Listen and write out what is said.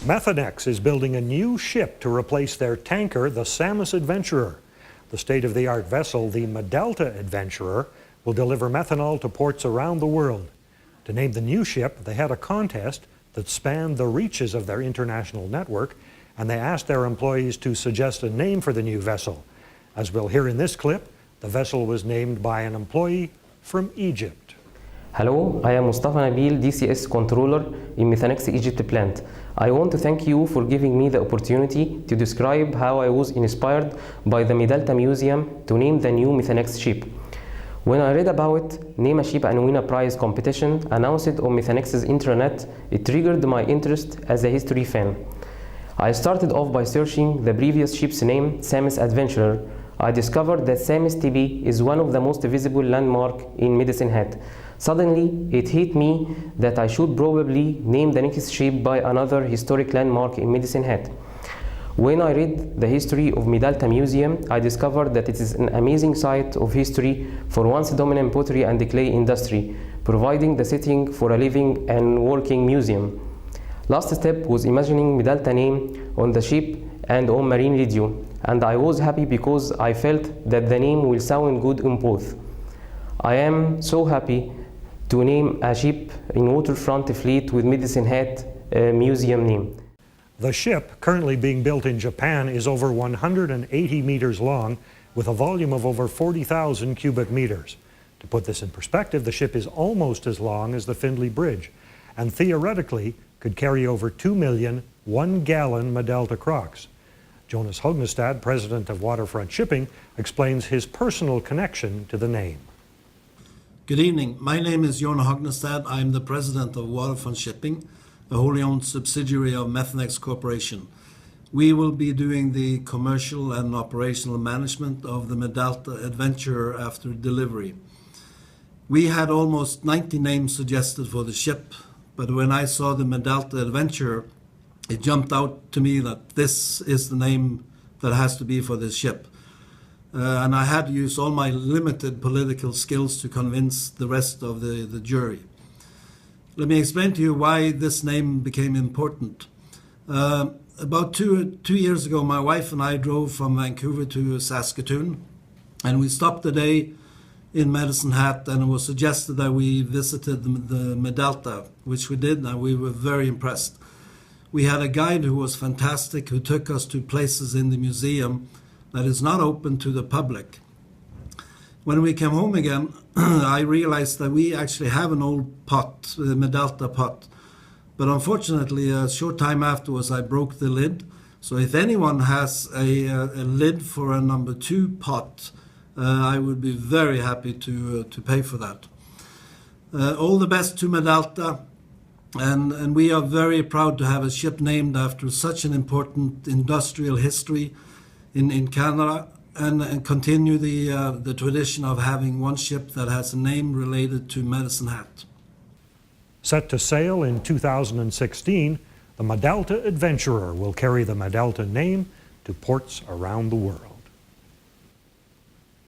Methanex is building a new ship to replace their tanker, the Methanex Adventurer. The state-of-the-art vessel, the Medalta Adventurer, will deliver methanol to ports around the world. To name the new ship, they had a contest that spanned the reaches of their international network, and they asked their employees to suggest a name for the new vessel. As we'll hear in this clip, the vessel was named by an employee from Egypt. Hello, I am Mustafa Nabil, DCS controller in Methanex Egypt plant. I want to thank you for giving me the opportunity to describe how I was inspired by the Medalta Museum to name the new Methanex ship. When I read about Name a Ship and Win a Prize competition announced on Methanex's intranet, it triggered my interest as a history fan. I started off by searching the previous ship's name, Methanex Adventurer. I discovered that Methanex TB is one of the most visible landmarks in Medicine Hat. Suddenly, it hit me that I should probably name the next ship by another historic landmark in Medicine Hat. When I read the history of Medalta Museum, I discovered that it is an amazing site of history for once dominant pottery and clay industry, providing the setting for a living and working museum. Last step was imagining Medalta name on the ship and on marine radio, and I was happy because I felt that the name will sound good on both. I am so happy to name a ship in waterfront fleet with Medicine Hat museum name. The ship, currently being built in Japan, is over 180 meters long with a volume of over 40,000 cubic meters. To put this in perspective, the ship is almost as long as the Findlay Bridge and theoretically could carry over 2 million 1-gallon Medalta crocks. Jonas Hognestad, president of Waterfront Shipping, explains his personal connection to the name. Good evening. My name is Jonas Hognestad. I'm the president of Waterfront Shipping, a wholly owned subsidiary of Methanex Corporation. We will be doing the commercial and operational management of the Medalta Adventurer after delivery. We had almost 90 names suggested for the ship, but when I saw the Medalta Adventurer, it jumped out to me that this is the name that has to be for this ship. And I had to use all my limited political skills to convince the rest of the jury. Let me explain to you why this name became important. About two years ago, my wife and I drove from Vancouver to Saskatoon, and we stopped a day in Medicine Hat, and it was suggested that we visited the Medalta, which we did, and we were very impressed. We had a guide who was fantastic, who took us to places in the museum that is not open to the public. When we came home again, I realized that we actually have an old pot, the Medalta pot. But unfortunately, a short time afterwards, I broke the lid. So if anyone has a lid for a number 2 pot, I would be very happy to pay for that. All the best to Medalta. And we are very proud to have a ship named after such an important industrial history in Canada, and continue the tradition of having one ship that has a name related to Medicine Hat. Set to sail in 2016, the Medalta Adventurer will carry the Medalta name to ports around the world.